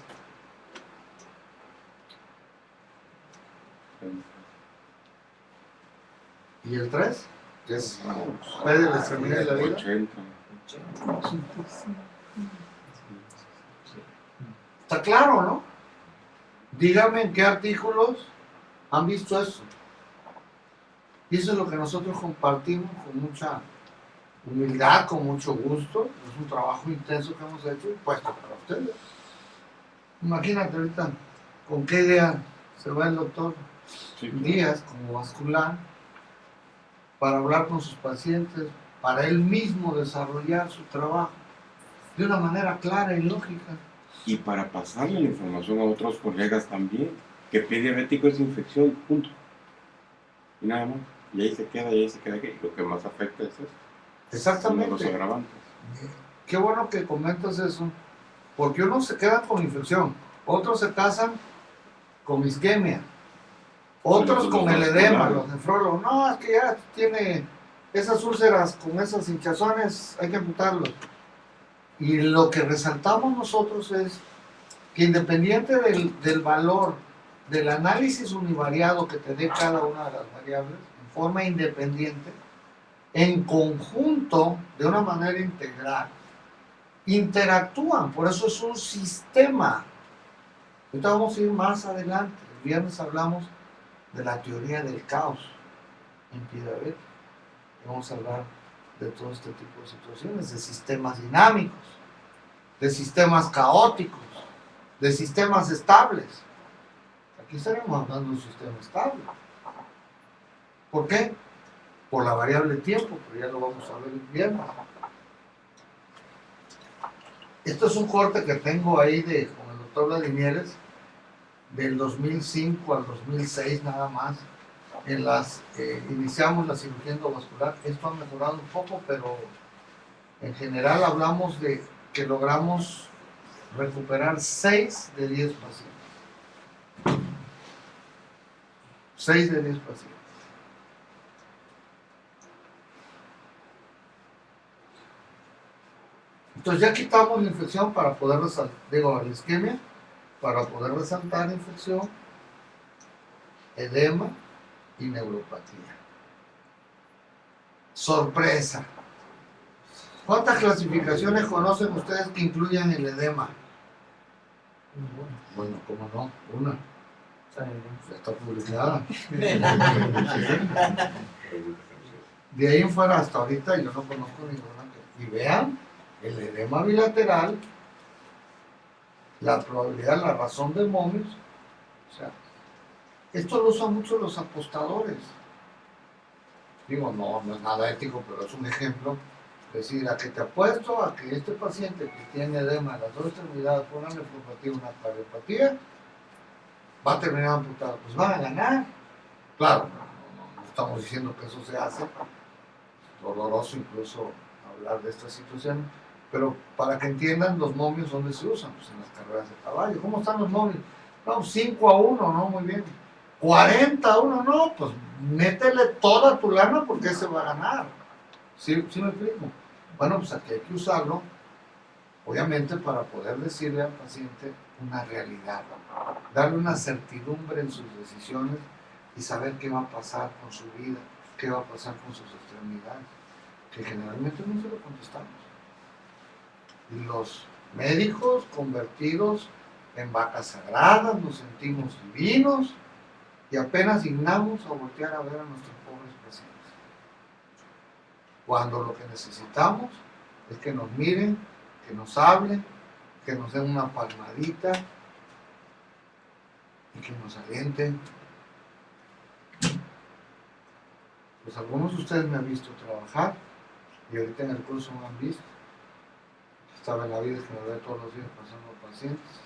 ¿Y el 3? Que es pérdida de la extremidad de la vida. 80. Está claro, ¿no? Díganme en qué artículos han visto eso. Y eso es lo que nosotros compartimos con mucha humildad, con mucho gusto. Es un trabajo intenso que hemos hecho y puesto para ustedes. Imagínate ahorita con qué idea se va el doctor Sí, claro. Díaz como vascular para hablar con sus pacientes, para él mismo desarrollar su trabajo de una manera clara y lógica. Y para pasarle la información a otros colegas también, que pie diabético es infección, punto. Y nada más. Y ahí se queda, y lo que más afecta es eso. Uno de los Exactamente. agravantes. Qué bueno que comentas eso, porque unos se quedan con infección, otros se casan con isquemia, otros Los con el vasculares. edema, los nefrólogos. No, es que ya tiene esas úlceras con esas hinchazones, hay que amputarlos. Y lo que resaltamos nosotros es que independiente del valor del análisis univariado que te dé cada una de las variables, en forma independiente, en conjunto, de una manera integral, interactúan. Por eso es un sistema. Ahorita vamos a ir más adelante. El viernes hablamos de la teoría del caos en pie diabético. Vamos a hablar de todo este tipo de situaciones, de sistemas dinámicos, de sistemas caóticos, de sistemas estables. Aquí estaremos hablando de un sistema estable. ¿Por qué? Por la variable tiempo, pero ya lo vamos a ver el viernes. Esto es un corte que tengo ahí con el doctor Vladimieres del 2005 al 2006 nada más. Iniciamos la cirugía endovascular. Esto ha mejorado un poco, pero en general hablamos de que logramos recuperar 6 de 10 pacientes. 6 de 10 pacientes. Entonces ya quitamos la infección para poder resaltar, la isquemia, para poder resaltar infección, edema y neuropatía. Sorpresa. ¿Cuántas clasificaciones conocen ustedes que incluyan el edema? Bueno, ¿cómo no? Una. Ya está publicada. De ahí en fuera hasta ahorita yo no conozco ninguna. Y vean, el edema bilateral, la probabilidad, la razón de momios. O sea, esto lo usan mucho los apostadores. Digo, no es nada ético, pero es un ejemplo. Es decir, a que te apuesto a que este paciente que tiene edema en las dos extremidades, una nefropatía, una cardiopatía, va a terminar amputado. Pues van a ganar. Claro, no estamos diciendo que eso se hace. Es doloroso incluso hablar de esta situación. Pero para que entiendan los momios, ¿dónde se usan? Pues en las carreras de caballo. ¿Cómo están los momios? No, 5-1, ¿no? Muy bien. 40-1, no, pues métele toda tu lana porque ese va a ganar. ¿Sí me explico? Bueno, pues aquí hay que usarlo, obviamente, para poder decirle al paciente una realidad, darle una certidumbre en sus decisiones y saber qué va a pasar con su vida, qué va a pasar con sus extremidades, que generalmente no se lo contestamos. Y los médicos convertidos en vacas sagradas nos sentimos divinos y apenas dignamos a voltear a ver a nuestros pobres pacientes. Cuando lo que necesitamos es que nos miren, que nos hablen, que nos den una palmadita y que nos alienten. Pues algunos de ustedes me han visto trabajar y ahorita en el curso me han visto. Estaba en la vida que me ve todos los días pasando pacientes.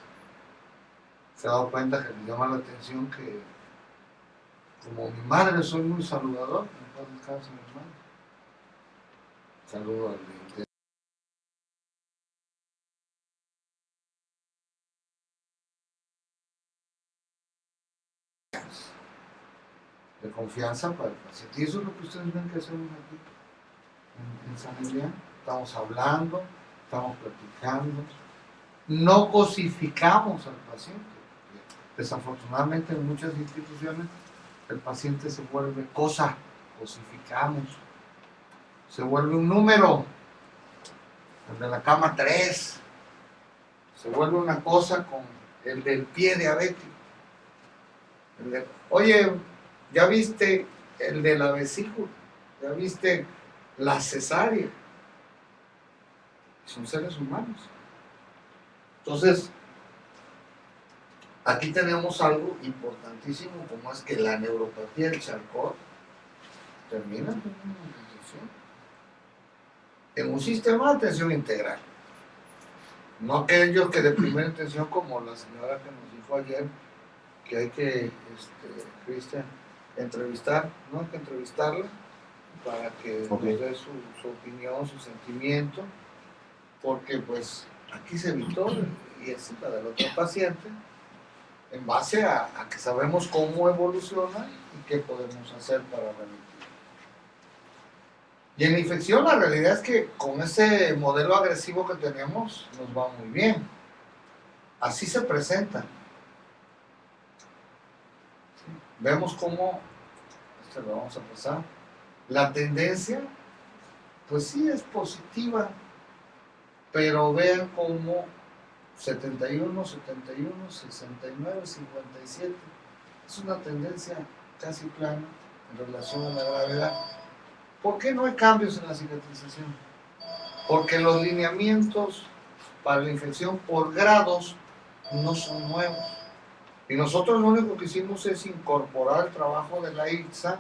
Se ha dado cuenta que me llama la atención que Como mi madre soy muy saludador, en paz descanse mi hermano. Saludo al de confianza para el paciente. Y eso es lo que ustedes ven que hacemos aquí en San Julián. Estamos hablando, estamos platicando. No cosificamos al paciente. Desafortunadamente en muchas instituciones el paciente se vuelve cosa, cosificamos. Se vuelve un número, el de la cama 3. Se vuelve una cosa con el del pie diabético. Oye, ¿ya viste el de la vesícula? ¿Ya viste la cesárea? Son seres humanos. Entonces, aquí tenemos algo importantísimo, como es que la neuropatía del Charcot termina en una intervención, en un sistema de atención integral. No aquellos que de primera intención, como la señora que nos dijo ayer, que hay que, Cristian, entrevistar, ¿no? Hay que entrevistarla para que nos dé su opinión, su sentimiento, porque pues aquí se evitó, y es la del otro paciente, en base a que sabemos cómo evoluciona y qué podemos hacer para remitir. Y en la infección la realidad es que con ese modelo agresivo que tenemos nos va muy bien. Así se presenta. Vemos cómo, lo vamos a pasar, la tendencia, pues sí es positiva, pero vean cómo 71, 71, 69, 57, es una tendencia casi plana en relación a la gravedad. ¿Por qué no hay cambios en la cicatrización? Porque los lineamientos para la infección por grados no son nuevos. Y nosotros lo único que hicimos es incorporar el trabajo de la ITSA,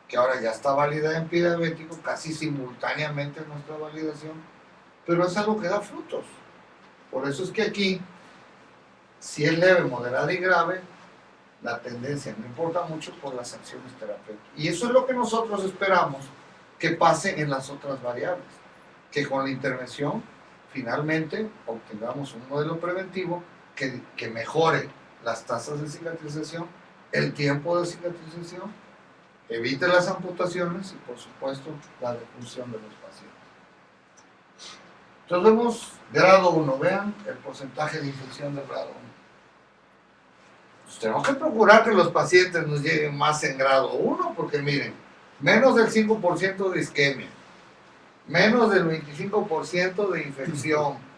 que ahora ya está válida en pie diabético, casi simultáneamente en nuestra validación, pero es algo que da frutos. Por eso es que aquí, si es leve, moderada y grave, la tendencia no importa mucho por las acciones terapéuticas. Y eso es lo que nosotros esperamos que pase en las otras variables, que con la intervención finalmente obtengamos un modelo preventivo que mejore las tasas de cicatrización, el tiempo de cicatrización, evite las amputaciones y por supuesto la defunción de los pacientes. Entonces vemos grado 1, vean el porcentaje de infección del grado 1. Pues tenemos que procurar que los pacientes nos lleguen más en grado 1, porque miren, menos del 5% de isquemia, menos del 25% de infección.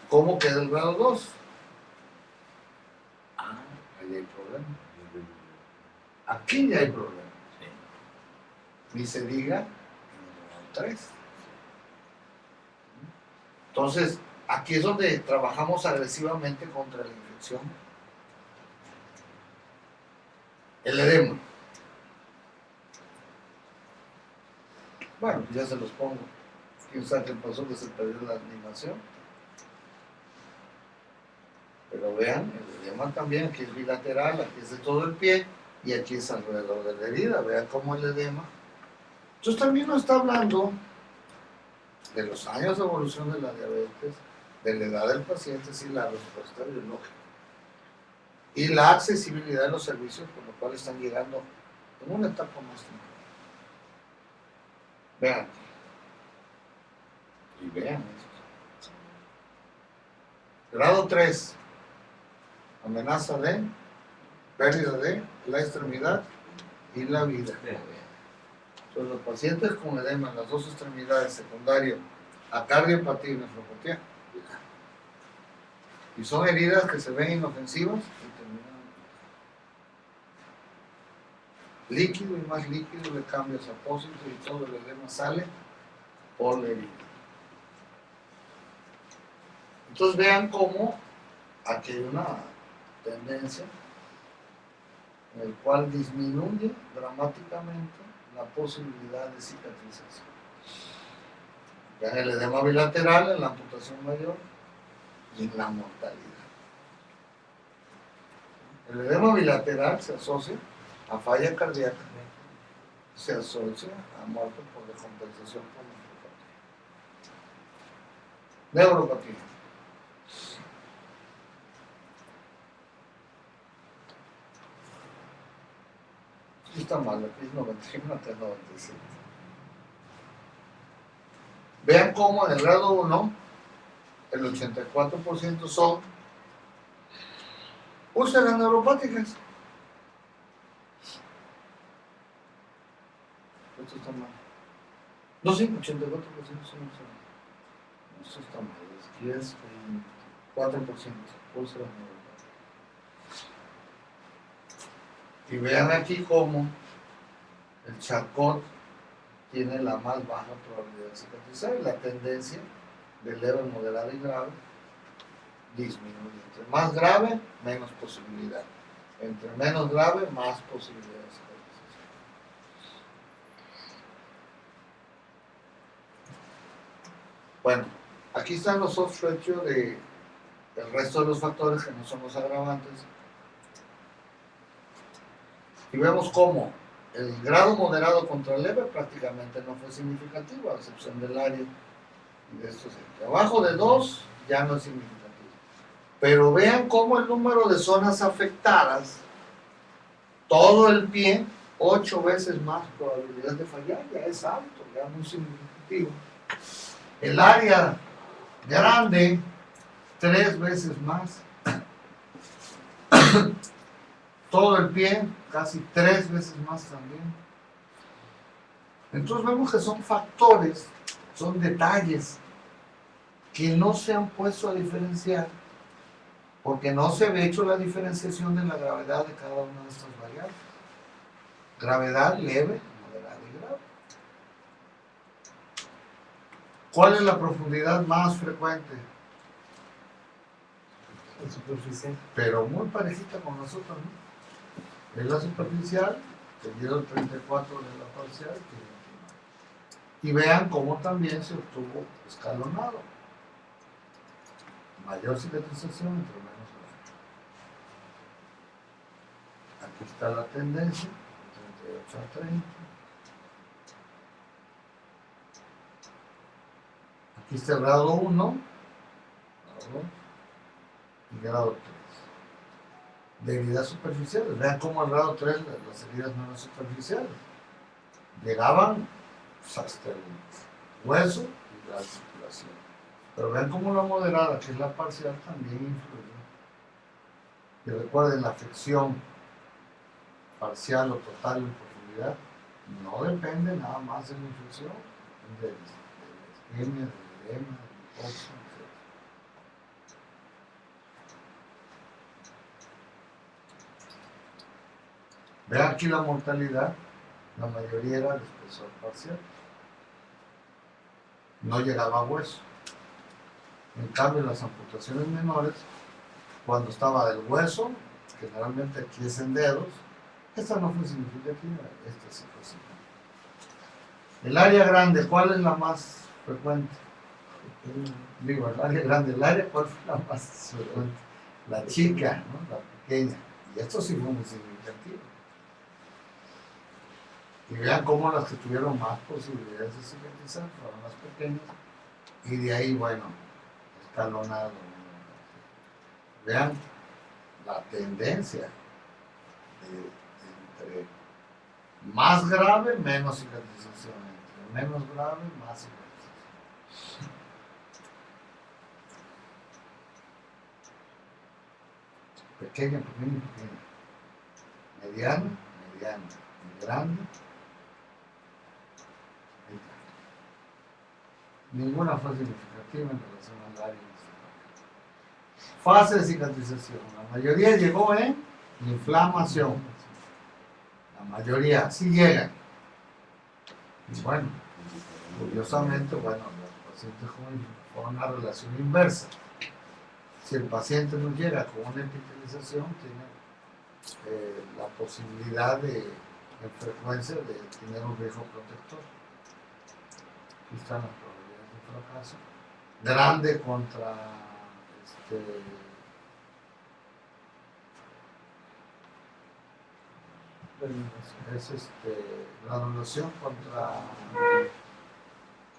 ¿Cómo queda el grado 2? Ah, ahí hay problema. Aquí ya hay problema. Ni se diga en el grado 3. Entonces, aquí es donde trabajamos agresivamente contra la infección. El edema. Bueno, ya se los pongo. Quién sabe qué pasó, que se perdió la animación. Pero vean, el edema también, aquí es bilateral, aquí es de todo el pie y aquí es alrededor de la herida. Vean cómo el edema. Entonces también nos está hablando de los años de evolución de la diabetes, de la edad del paciente, sí, la respuesta biológica. Y la accesibilidad de los servicios por los cuales están llegando en una etapa más temprana. Vean. Y vean esto. Grado 3. Amenaza de pérdida de la extremidad y la vida. Entonces los pacientes con edema en las dos extremidades, secundario a cardiopatía y nefropatía, y son heridas que se ven inofensivas y terminan líquido y más líquido, le cambias apósito y todo el edema sale por la herida. Entonces vean cómo aquí hay una tendencia en el cual disminuye dramáticamente la posibilidad de cicatrización. Vean el edema bilateral en la amputación mayor y en la mortalidad. El edema bilateral se asocia a falla cardíaca, se asocia a muerte por descompensación por neuropatía. Aquí está mal, aquí es 91, acá es 97. Vean cómo en el grado 1 el 84% son úlceras neuropáticas. Esto está mal. No, sí, 84% son úlceras. Esto está mal, es 10, 4% úlceras neuropáticas. Y vean aquí cómo el Charcot tiene la más baja probabilidad de cicatrizar y la tendencia de leve, moderada y grave disminuye. Entre más grave, menos posibilidad. Entre menos grave, más posibilidad de cicatrización. Bueno, aquí están los soft ratio del resto de los factores que no son los agravantes. Y vemos cómo el grado moderado contra leve prácticamente no fue significativo, a excepción del área y de estos aquí. Abajo de 2 ya no es significativo. Pero vean cómo el número de zonas afectadas, todo el pie, 8 veces más probabilidad de fallar, ya es alto, ya muy significativo. El área grande, 3 veces más. Todo el pie, casi 3 veces más también. Entonces vemos que son factores, son detalles que no se han puesto a diferenciar porque no se había hecho la diferenciación de la gravedad de cada una de estas variables. Gravedad leve, moderada y grave. ¿Cuál es la profundidad más frecuente? La superficial. Pero muy parejita con nosotros, ¿no? Es la superficial, seguido el 34 de la parcial. Y vean cómo también se obtuvo escalonado. Mayor cicatrización entre menos grave. Aquí está la tendencia, 38 a 30. Aquí está el grado 1 y grado 3. De heridas superficiales. Vean cómo el grado 3, las heridas no eran superficiales. Llegaban hasta el hueso y la articulación. Pero vean cómo la moderada, que es la parcial, también influye. Y recuerden, la afección parcial o total en profundidad no depende nada más de la infección, de la isquemia, del edema, del hipoxia, etc. Vean aquí la mortalidad, la mayoría era de espesor parcial. No llegaba a hueso. En cambio, las amputaciones menores, cuando estaba del hueso, generalmente aquí es en dedos, esta no fue significativa, esta sí fue significativa. El área grande, ¿cuál es la más frecuente? Digo, el área grande, el área, ¿cuál fue la más frecuente? La chica, ¿no? La pequeña. Y esto sí fue muy significativo. Y vean cómo las que tuvieron más posibilidades de cicatrizar fueron las pequeñas. Y de ahí, bueno, escalonado. Vean la tendencia entre más grave, menos cicatrización. Entre menos grave, más cicatrización. Pequeña, pequeña, pequeña. Mediana, mediana. Grande. Ninguna fue significativa en relación al área. Fase de cicatrización. La mayoría llegó en inflamación. La mayoría sí llegan. Y bueno, curiosamente, bueno, los pacientes con una relación inversa. Si el paciente no llega con una epitelización, tiene la posibilidad en frecuencia de tener un riesgo protector. Aquí están las probabilidades de fracaso. Grande contra Es granulación contra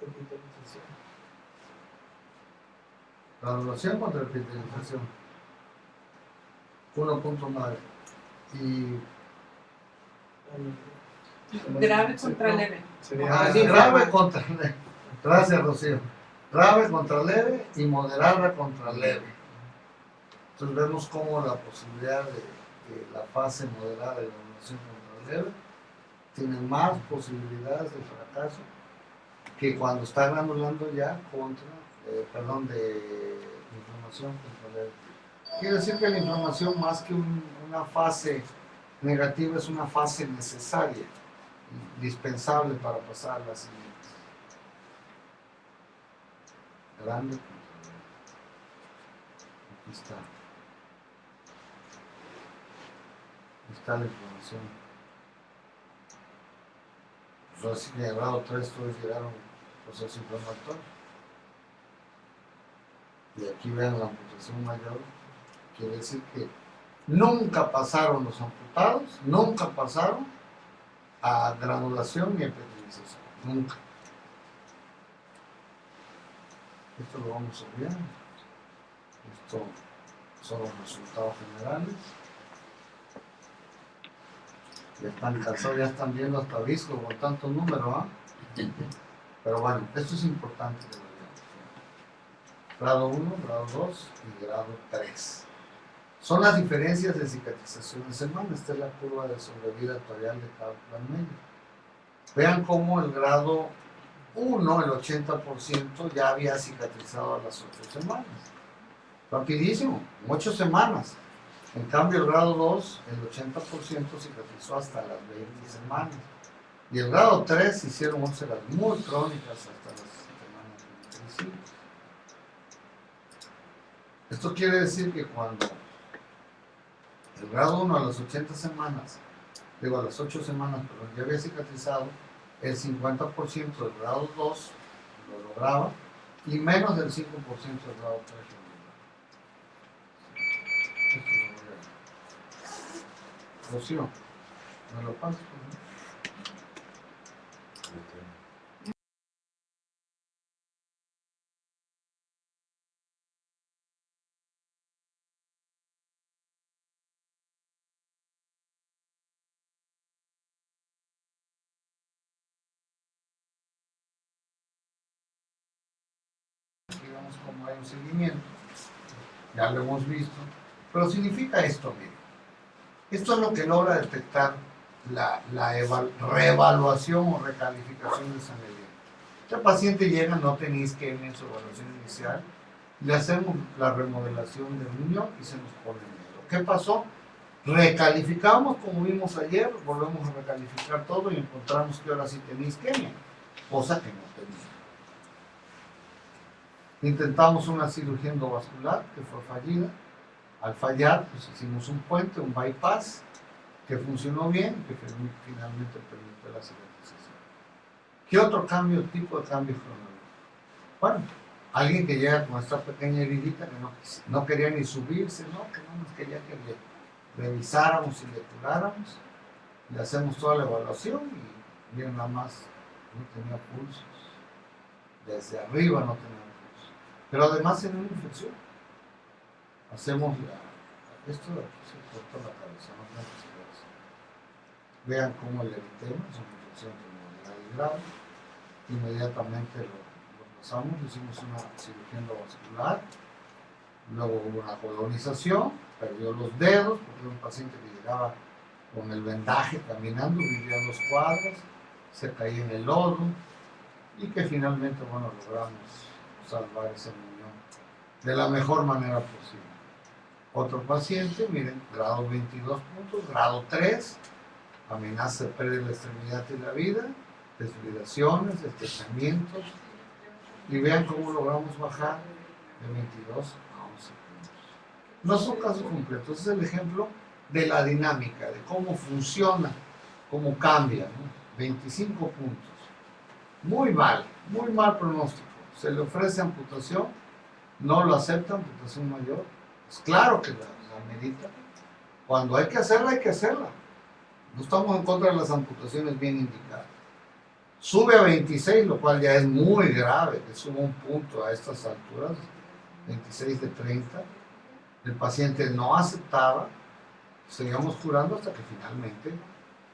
epitelización. 1.9. Y Grave contra leve. grave contra leve. Gracias, Rocío. Grave contra leve y moderada contra leve. Entonces vemos cómo la posibilidad de la fase moderada de granulación contra leve tiene más posibilidades de fracaso que cuando está granulando ya contra, de inflamación contra leve. Quiere decir que la inflamación, más que una fase negativa, es una fase necesaria, indispensable para pasar a las siguientes. Grande contra leve. Aquí está. Está la inflamación. Pues así que en grado 3 todos llegaron al proceso inflamatorio. Y aquí vean la amputación mayor. Quiere decir que nunca pasaron los amputados, nunca pasaron a granulación ni epitelización. Nunca. Esto lo vamos a ver. Esto son los resultados generales. Ya están cansados, ya están viendo hasta visco con tantos números, ¿ah? Pero bueno, esto es importante que lo vean. Grado 1, grado 2 y grado 3. Son las diferencias de cicatrización en semana. Esta es la curva de sobrevida actuarial de cada plan medio. Vean cómo el grado 1, el 80%, ya había cicatrizado a las 8 semanas. Rapidísimo, 8 semanas. En cambio, el grado 2, el 80% cicatrizó hasta las 20 semanas. Y el grado 3 hicieron úlceras muy crónicas hasta las semanas 25. Esto quiere decir que cuando el grado 1 a las 80 semanas, a las 8 semanas, pero ya había cicatrizado, el 50% del grado 2 lo lograba y menos del 5% del grado 3 lo lograba. Esto lo voy a... Rocío, ¿me lo pasas? Digamos como hay un seguimiento, ya lo hemos visto, pero significa esto, miren. Esto es lo que logra detectar la reevaluación o recalificación de San Miguel. Este paciente llega, no tenía isquemia en su evaluación inicial, le hacemos la remodelación del riñón y se nos pone negro. ¿Qué pasó? Recalificamos, como vimos ayer, volvemos a recalificar todo y encontramos que ahora sí tenía isquemia, cosa que no tenía. Intentamos una cirugía endovascular que fue fallida. Al fallar, pues hicimos un puente, un bypass, que funcionó bien y que finalmente permitió la cicatrización. ¿Qué otro tipo de cambio cronológico? Bueno, alguien que llega con esta pequeña heridita que no quería ni subirse, ¿no? Que no nos quería que le revisáramos y le curáramos, le hacemos toda la evaluación y miren nada más, no tenía pulsos, desde arriba no tenía pulsos, pero además tenía una infección. Hacemos esto de aquí se corta la cabeza, no tengo que saber eso. Vean cómo el eritema es una infección pulmonar y grave. Inmediatamente lo pasamos, hicimos una cirugía endovascular, luego hubo una colonización, perdió los dedos, porque era un paciente que llegaba con el vendaje caminando, vivía en 2 cuadras, se caía en el lodo, y que finalmente, bueno, logramos salvar ese riñón de la mejor manera posible. Otro paciente, miren, grado 22 puntos, grado 3, amenaza de perder la extremidad y la vida, desfibulaciones, estrechamientos, y vean cómo logramos bajar de 22 a 11 puntos. No son casos completos, es el ejemplo de la dinámica, de cómo funciona, cómo cambia, ¿no? 25 puntos. Muy mal pronóstico. Se le ofrece amputación, no lo acepta, amputación mayor. Pues claro que la medita. Cuando hay que hacerla, hay que hacerla. No estamos en contra de las amputaciones bien indicadas. Sube a 26, lo cual ya es muy grave, que suba un punto a estas alturas, 26 de 30. El paciente no aceptaba, seguíamos curando hasta que finalmente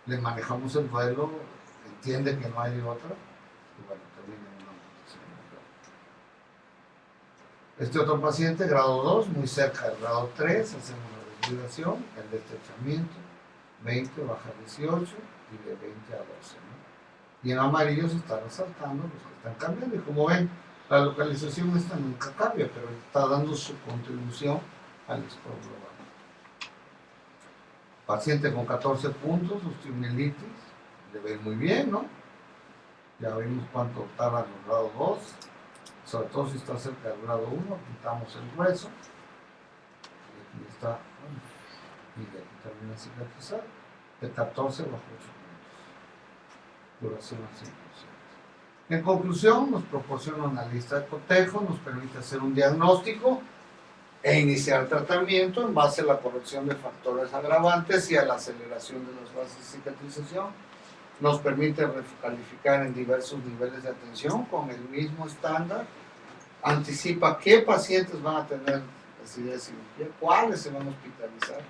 le manejamos el duelo, entiende que no hay otra, y bueno, termina en una amputación. Este otro paciente, grado 2, muy cerca del grado 3, hacemos la desvibración, el destrechamiento, 20 baja 18 y de 20 a 12. ¿No? Y en amarillo se está resaltando los que están cambiando. Y como ven, la localización esta nunca cambia, pero está dando su contribución al score global. Paciente con 14 puntos, osteomielitis, le ven muy bien, ¿no? Ya vimos cuánto tardan los grado 2, sobre todo si está cerca del grado 1, quitamos el hueso, y aquí está, bueno, y de aquí termina de cicatrizar, de 14 bajo 8 minutos, duración al 100%. En conclusión, nos proporciona una lista de cotejo, nos permite hacer un diagnóstico e iniciar tratamiento en base a la corrección de factores agravantes y a la aceleración de las fases de cicatrización. Nos permite recalificar en diversos niveles de atención con el mismo estándar. Anticipa qué pacientes van a tener necesidad de cirugía, cuáles se van a hospitalizar.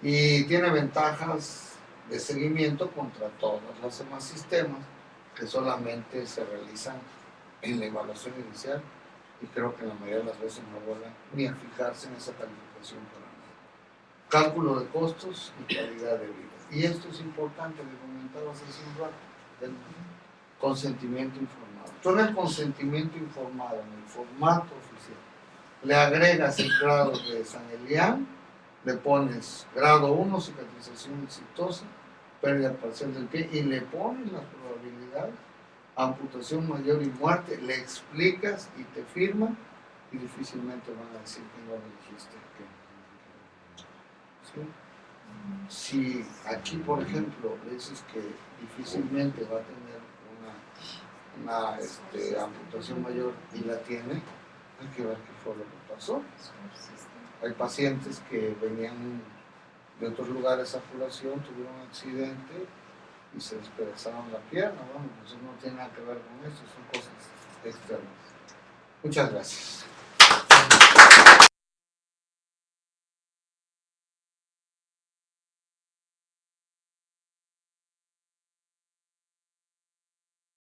Y tiene ventajas de seguimiento contra todos los demás sistemas que solamente se realizan en la evaluación inicial. Y creo que la mayoría de las veces no vuelven ni a fijarse en esa calificación para nada. Cálculo de costos y calidad de vida. Y esto es importante, le comentabas hace un rato, el consentimiento informado. Tú en el consentimiento informado, en el formato oficial, le agregas el grado de San Elián, le pones grado 1, cicatrización exitosa, pérdida parcial del pie, y le pones las probabilidades, amputación mayor y muerte, le explicas y te firman, y difícilmente van a decir que no le dijiste. ¿Sí? Si aquí, por ejemplo, le dices que difícilmente va a tener una amputación mayor y la tiene, hay que ver qué fue lo que pasó. Hay pacientes que venían de otros lugares a curación, tuvieron un accidente y se despedazaron la pierna. Bueno, pues eso no tiene nada que ver con eso, son cosas externas. Muchas gracias.